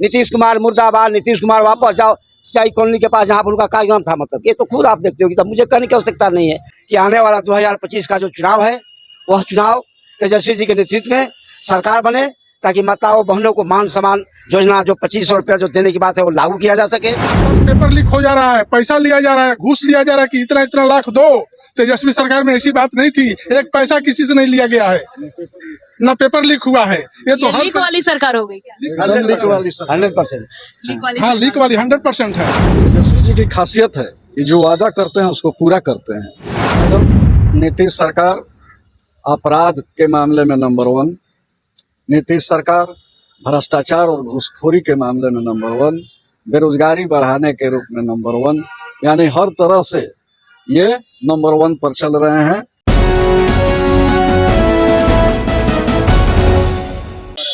नीतीश कुमार मुर्दाबाद, नीतीश कुमार वापस जाओ सिंचाई कॉलोनी के पास जहाँ पर उनका कार्यक्रम था। मतलब ये तो खुद आप देखते हो कि तब मुझे कहने की आवश्यकता नहीं है कि आने वाला 2025 का जो चुनाव है वह चुनाव तेजस्वी जी के नेतृत्व में सरकार बने, ताकि माताओं बहनों को मान सम्मान योजना जो 2500 रुपया जो देने की बात है वो लागू किया जा सके। पेपर लीक हो जा रहा है, पैसा लिया जा रहा है, घूस लिया जा रहा है कि इतना इतना लाख दो। तेजस्वी सरकार में ऐसी बात नहीं थी, एक पैसा किसी से नहीं लिया गया है, न पेपर लीक हुआ है। ये तो हर लीक वाली सरकार हो गई क्या? लीक वाली सरकार, 100%। लीक वाली हाँ लीक वाली 100% है। तेजस्वी जी की खासियत है कि जो वादा करते हैं उसको पूरा करते हैं। मैडम, नीतीश सरकार अपराध के मामले में नंबर 1, नीतीश सरकार भ्रष्टाचार और घूसखोरी के मामले में नंबर 1, बेरोजगारी बढ़ाने के रूप में नंबर 1, यानी हर तरह से ये नंबर 1 पर चल रहे हैं।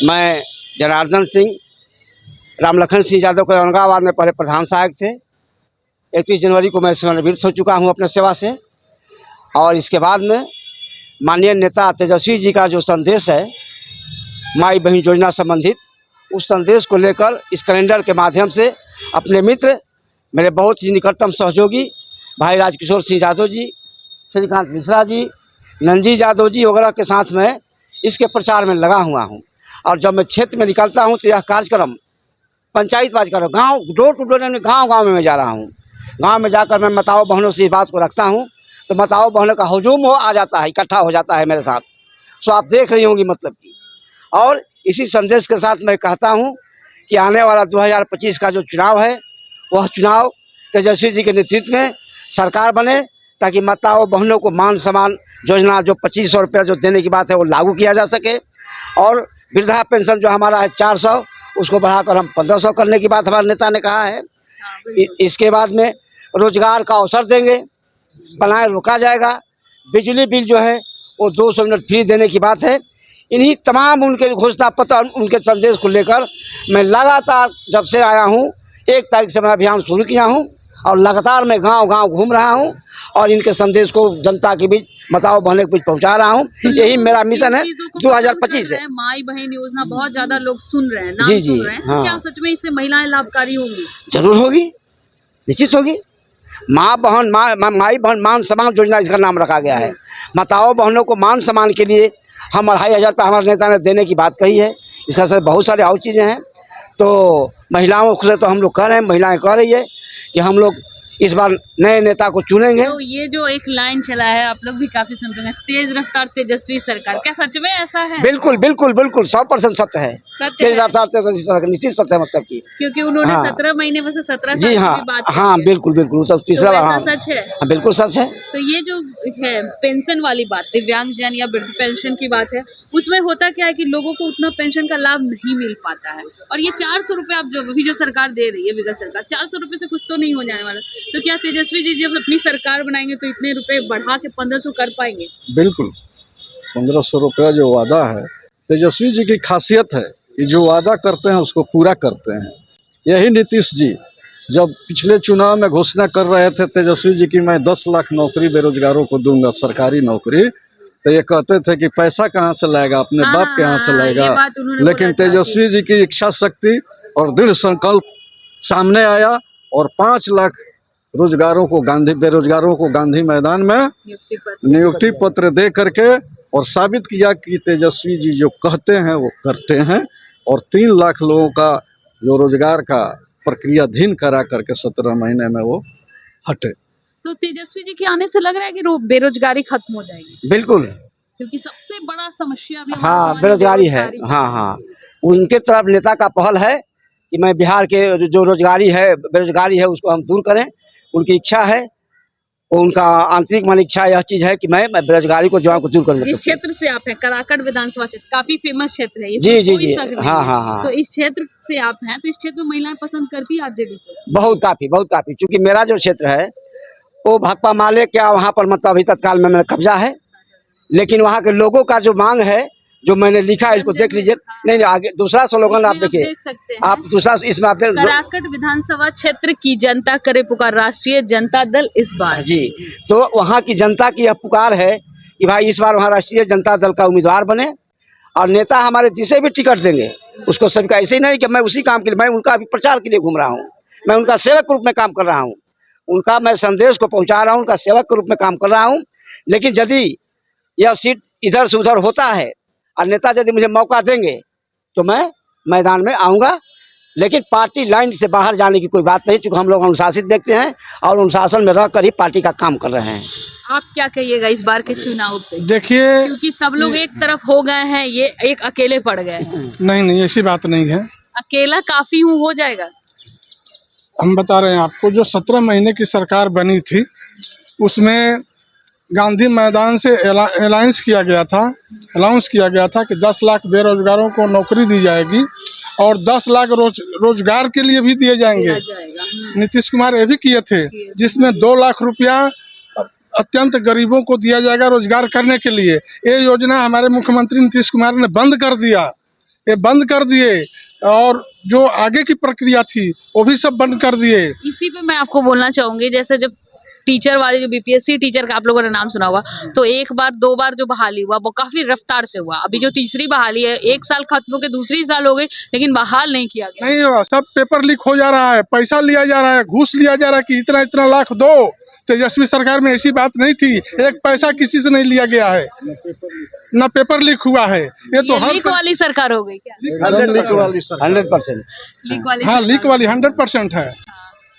मैं जनार्दन सिंह, रामलखन सिंह यादव के औरंगाबाद में पहले प्रधान सहायक थे। 31 जनवरी को मैं सेवानिवृत्त हो चुका हूं अपने सेवा से। और इसके बाद में माननीय नेता तेजस्वी जी का जो संदेश है माई बहन योजना संबंधित, उस संदेश को लेकर इस कैलेंडर के माध्यम से अपने मित्र, मेरे बहुत ही निकटतम सहयोगी भाई राजकिशोर सिंह यादव जी, श्रीकांत मिश्रा जी, नंजी यादव जी वगैरह के साथ में इसके प्रचार में लगा हुआ हूं। और जब मैं क्षेत्र में निकलता हूं तो यह कार्यक्रम पंचायत राज कार्यक्रम गाँव डोर टू डोर गाँव में मैं जा रहा हूँ। गाँव में जाकर मैं माताओं बहनों से इस बात को रखता हूँ तो माताओं बहनों का हजूम आ जाता है, इकट्ठा हो जाता है मेरे साथ। सो आप देख रही होंगी मतलब की। और इसी संदेश के साथ मैं कहता हूँ कि आने वाला 2025 का जो चुनाव है वह चुनाव तेजस्वी जी के नेतृत्व में सरकार बने, ताकि माताओं बहनों को मान सम्मान योजना जो 2500 रुपया जो देने की बात है वो लागू किया जा सके। और वृद्धा पेंशन जो हमारा है 400, उसको बढ़ाकर हम 1500 करने की बात हमारे नेता ने कहा है। इसके बाद में रोजगार का अवसर देंगे, बनाए रोका जाएगा। बिजली बिल जो है वो 200 यूनिट फ्री देने की बात है। इन्हीं तमाम उनके घोषणा पत्र, उनके संदेश को लेकर मैं लगातार जब से आया हूँ 1 तारीख से मैं अभियान शुरू किया हूँ और लगातार मैं गांव-गांव घूम रहा हूँ और इनके संदेश को जनता के बीच माताओं बहनों के बीच पहुँचा रहा हूँ। यही मेरा मिशन है 2025 है। माई बहन योजना बहुत ज्यादा लोग सुन रहे हैं, नाम जी, सुन रहे हैं। हाँ। क्या सच में इससे महिलाएं लाभकारी होंगी? जरूर जरूर होगी, निश्चित होगी। माई बहन मान सम्मान योजना इसका नाम रखा गया है। माताओं बहनों को मान सम्मान के लिए हम 2500 रुपये हमारे नेता ने देने की बात कही है। इसका साथ बहुत सारे और चीज़ें हैं। तो महिलाओं से तो हम लोग कह रहे हैं, महिलाएं कह रही है कि हम लोग इस बार नए नेता को चुनेंगे। तो ये जो एक लाइन चला है आप लोग भी काफी सुनते हैं, तेज रफ्तार तेजस्वी सरकार, क्या सच में ऐसा है? बिल्कुल बिल्कुल बिल्कुल 100% सत्य है। सत्य तेज है। रफ्तार तेजस्वी सरकार निश्चित सत्य है मतलब की। क्योंकि उन्होंने हाँ। 17 महीने में से 17 जी साल हाँ, की भी बात हाँ की है। बिल्कुल बिल्कुल तो तीसरा तो हाँ, ऐसा सच है? हाँ, बिल्कुल सच है। तो ये जो है पेंशन वाली बात, दिव्यांगजन या वृद्ध पेंशन की बात है, उसमें होता क्या है कि लोगों को उतना पेंशन का लाभ नहीं मिल पाता है। और ये 400 रुपये अब जो सरकार दे रही है, विगत सरकार 400 रुपये से कुछ तो नहीं हो जाने वाला। तो क्या तेजस्वी जी जब अपनी सरकार बनाएंगे तो इतने रुपए बढ़ा के 1500 कर पाएंगे? बिल्कुल, 1500 रुपया जो वादा है, तेजस्वी जी की खासियत है कि जो वादा करते हैं उसको पूरा करते हैं। यही नीतीश जी जब पिछले चुनाव में घोषणा कर रहे थे तेजस्वी जी की मैं 10 लाख नौकरी बेरोजगारों को दूंगा, सरकारी नौकरी, तो ये कहते थे कि पैसा कहाँ से लाएगा, अपने बाप के यहाँ से लाएगा। लेकिन तेजस्वी जी की इच्छा शक्ति और दृढ़ संकल्प सामने आया और 5 लाख बेरोजगारों को गांधी मैदान में नियुक्ति पत्र दे करके और साबित किया कि तेजस्वी जी जो कहते हैं वो करते हैं। और 3 लाख लोगों का जो रोजगार का प्रक्रियाधीन करा करके 17 महीने में वो हटे। तो तेजस्वी जी के आने से लग रहा है कि बेरोजगारी खत्म हो जाएगी? बिल्कुल, क्योंकि सबसे बड़ा समस्या अभी हमारे हाँ समाज में बेरोजगारी है। हाँ हाँ, उनके तरफ नेता का पहल है कि मैं बिहार के जो बेरोजगारी है उसको हम दूर करें। उनकी इच्छा है, उनका आंतरिक मन इच्छा यह चीज है कि मैं बेरोजगारी को जो दूर कर। जिस क्षेत्र से आप हैं, कराकट विधानसभा क्षेत्र काफी फेमस क्षेत्र है, जी जी जी, हाँ हाँ हाँ। तो इस क्षेत्र से आप हैं, तो इस क्षेत्र में महिलाएं पसंद करती है आरजेडी को? बहुत काफी, क्योंकि मेरा जो क्षेत्र है वो भाकपा माले क्या वहाँ पर मतलब अभी तत्काल में मेरा कब्जा है। लेकिन वहाँ के लोगों का जो मांग है, जो मैंने लिखा है, इसको देख लीजिए। नहीं आगे दूसरा स्लोगन आप देखिए, देख सकते हैं। आप दूसरा इसमें आप कराकट विधानसभा क्षेत्र की जनता करे पुकार, राष्ट्रीय जनता दल इस बार। जी, तो वहाँ की जनता की यह पुकार है कि भाई इस बार वहाँ राष्ट्रीय जनता दल का उम्मीदवार बने और नेता हमारे जिसे भी टिकट देंगे उसको सबका ऐसे ही नहीं कि मैं उसी काम के लिए, मैं उनका अभी प्रचार के लिए घूम रहा हूँ, मैं उनका सेवक के रूप में काम कर रहा हूँ, उनका मैं संदेश को पहुँचा रहा हूँ, उनका सेवक के रूप में काम कर रहा हूँ। लेकिन यदि यह सीट इधर से उधर होता है और नेता यदि मुझे मौका देंगे तो मैं मैदान में आऊँगा, लेकिन पार्टी लाइन से बाहर जाने की कोई बात नहीं, क्योंकि हम लोग अनुशासित व्यक्ति हैं और अनुशासन में रहकर ही पार्टी का काम कर रहे हैं। आप क्या कहिएगा इस बार के चुनाव पे? देखिए, क्योंकि सब लोग एक तरफ हो गए हैं, ये एक अकेले पड़ गए हैं। नहीं ऐसी बात नहीं है। अकेला काफी हूँ हो जाएगा। हम बता रहे हैं आपको, जो 17 महीने की सरकार बनी थी उसमें गांधी मैदान से अलाउंस किया गया था कि 10 लाख बेरोजगारों को नौकरी दी जाएगी और 10 लाख रोजगार के लिए भी दिए जाएंगे। नीतीश कुमार ये भी किए थे, जिसमें 2 लाख रुपया अत्यंत गरीबों को दिया जाएगा रोजगार करने के लिए। ये योजना हमारे मुख्यमंत्री नीतीश कुमार ने बंद कर दिया, ये बंद कर दिए, और जो आगे की प्रक्रिया थी वो भी सब बंद कर दिए। इसी पे मैं आपको बोलना चाहूंगी, जैसे जब टीचर वाले, जो बीपीएससी टीचर का आप लोगों ने नाम सुना होगा, तो 1 बार 2 बार जो बहाली हुआ वो काफी रफ्तार से हुआ। अभी जो तीसरी बहाली है, 1 साल खत्म होकर दूसरी साल हो गई, लेकिन बहाल नहीं किया गया। नहीं हुआ, सब पेपर लीक हो जा रहा है, पैसा लिया जा रहा है, घूस लिया जा रहा है कि इतना इतना लाख दो। तेजस्वी सरकार में ऐसी बात नहीं थी, एक पैसा किसी से नहीं लिया गया है, ना पेपर लीक हुआ है। ये तो लीक वाली सरकार हो गई क्या? 100%। लीक वाली? हाँ, लीक वाली 100% है।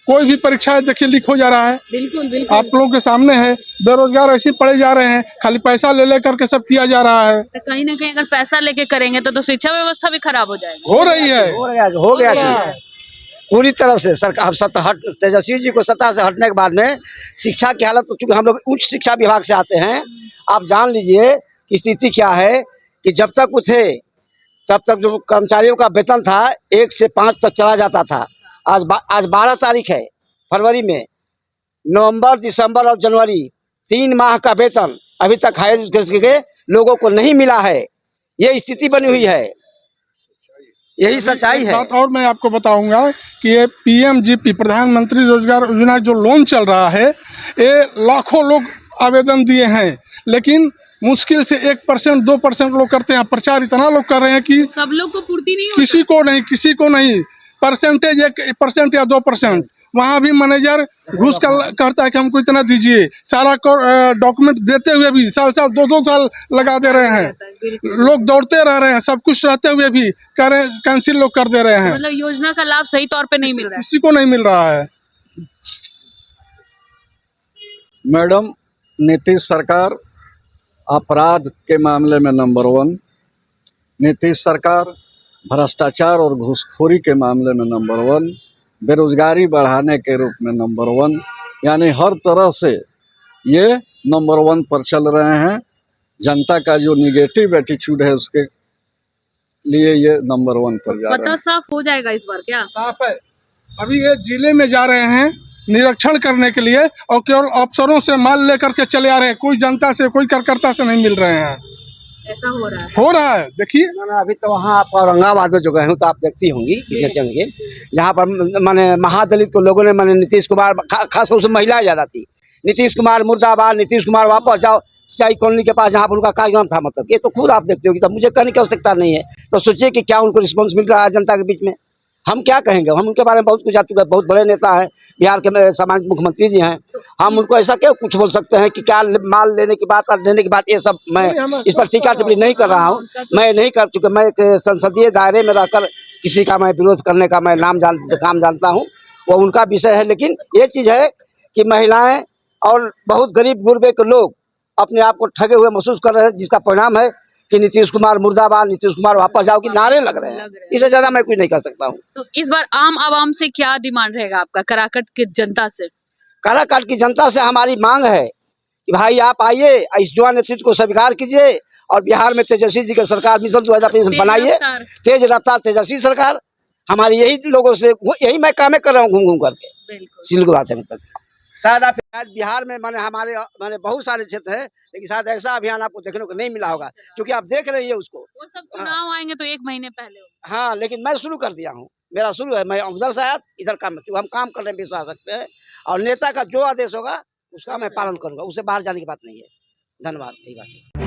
कोई भी परीक्षा देखिए लीक हो जा रहा है। बिल्कुल आप लोगों के सामने है, बेरोजगार ऐसे पड़े जा रहे हैं, खाली पैसा ले करके सब किया जा रहा है। तो कहीं ना कहीं अगर पैसा लेके करेंगे तो शिक्षा व्यवस्था भी खराब हो जाएगी। हो रही है, हो गया कि पूरी तरह से सरकार तेजस्वी जी को सत्ता से हटने के बाद में शिक्षा की हालत, तो चूंकि हम लोग उच्च शिक्षा विभाग से आते हैं, आप जान लीजिए कि स्थिति क्या है कि जब तक वो थे तब तक जो कर्मचारियों का वेतन था 1 से 5 तक चला जाता था। आज 12 तारीख है फरवरी में, नवंबर, दिसंबर और जनवरी 3 माह का वेतन अभी तक हायर एजुकेशन के लोगों को नहीं मिला है। ये स्थिति बनी हुई है, यही सच्चाई है। बात और मैं आपको बताऊंगा कि ये पीएमजीपी प्रधानमंत्री रोजगार योजना जो लोन चल रहा है, ये लाखों लोग आवेदन दिए हैं, लेकिन मुश्किल से 1% 2% लोग करते हैं। प्रचार इतना लोग कर रहे हैं कि सब लोग को पूर्ति नहीं होता। किसी को नहीं, परसेंटेज 1% या 2%। वहाँ भी मैनेजर घूस कहता है कि हमको इतना दीजिए, सारा डॉक्यूमेंट देते हुए भी साल 2 साल लगा दे रहे हैं। लोग दौड़ते रह रहे हैं, सब कुछ रहते हुए भी कैंसिल लोग कर दे रहे हैं। मतलब योजना का लाभ सही तौर पे नहीं मिल रहा है, किसी को नहीं मिल रहा है। मैडम, नीतीश सरकार अपराध के मामले में नंबर 1, नीतीश सरकार भ्रष्टाचार और घूसखोरी के मामले में नंबर 1, बेरोजगारी बढ़ाने के रूप में नंबर 1, यानी हर तरह से ये नंबर 1 पर चल रहे हैं। जनता का जो निगेटिव एटीट्यूड है उसके लिए ये नंबर 1 पर जा रहे पता हैं। साफ हो जाएगा इस बार क्या? साफ है। अभी ये जिले में जा रहे हैं निरीक्षण करने के लिए, और केवल अफसरों से माल लेकर के चले आ रहे हैं, कोई जनता से, कोई कार्यकर्ता से नहीं मिल रहे हैं। ऐसा हो रहा है, देखिए। अभी तो वहाँ आप औरंगाबाद में जो गए हो तो आप देखती होंगी किशनगंज के, जहाँ पर माने महादलित को लोगों ने, माने नीतीश कुमार, खासकर उसमें महिलाएं ज़्यादा थी, नीतीश कुमार मुर्दाबाद, नीतीश कुमार वापस जाओ, सिंचाई कॉलोनी के पास जहाँ पर उनका कार्यक्रम था, मतलब ये तो खुद आप देखते होगी, तब मुझे कहने की आवश्यकता नहीं है। तो सोचिए कि क्या उनको रिस्पॉन्स मिल रहा है जनता के बीच में। हम क्या कहेंगे, हम उनके बारे में बहुत कुछ जा चुके हैं, बहुत बड़े नेता हैं, बिहार के सामान्य मुख्यमंत्री जी हैं, हम उनको ऐसा क्या कुछ बोल सकते हैं कि क्या माल लेने की बात और देने की बात, ये सब मैं इस पर टीका टिप्पणी नहीं कर रहा हूँ, मैं नहीं कर चुके। मैं एक संसदीय दायरे में रहकर किसी का मैं विरोध करने का मैं काम जानता हूँ, वो उनका विषय है। लेकिन ये चीज़ है कि महिलाएं और बहुत गरीब गुरबे के लोग अपने आप को ठगे हुए महसूस कर रहे हैं, जिसका परिणाम है कि नीतीश कुमार मुर्दाबाद, नीतीश कुमार वापस जाओ की नारे लग रहे हैं। इससे ज्यादा मैं कुछ नहीं कर सकता हूँ। तो इस बार आम आवाम से क्या डिमांड रहेगा आपका, काराकाट की जनता से? काराकाट की जनता से हमारी मांग है कि भाई आप आइए, इस युवा नेतृत्व को स्वीकार कीजिए और बिहार में तेजस्वी जी की सरकार मिशन 2025 बनाइए, तेज रफ्तार तेजस्वी सरकार। हमारी यही लोगों से, यही मैं कामें कर रहा हूँ घूम करके, सील बात है। मतलब शायद बिहार में माने बहुत सारे क्षेत्र है, लेकिन शायद ऐसा अभियान आपको देखने को नहीं मिला होगा, क्योंकि आप देख रही है उसको। वो सब चुनाव आएंगे तो 1 महीने पहले होगा। हाँ, लेकिन मैं शुरू कर दिया हूँ, मेरा शुरू है, मैं उधर से आया इधर काम, हम काम करने में विश्वास रखते हैं, और नेता का जो आदेश होगा उसका मैं पालन करूंगा, उससे बाहर जाने की बात नहीं है। धन्यवाद, यही बात है।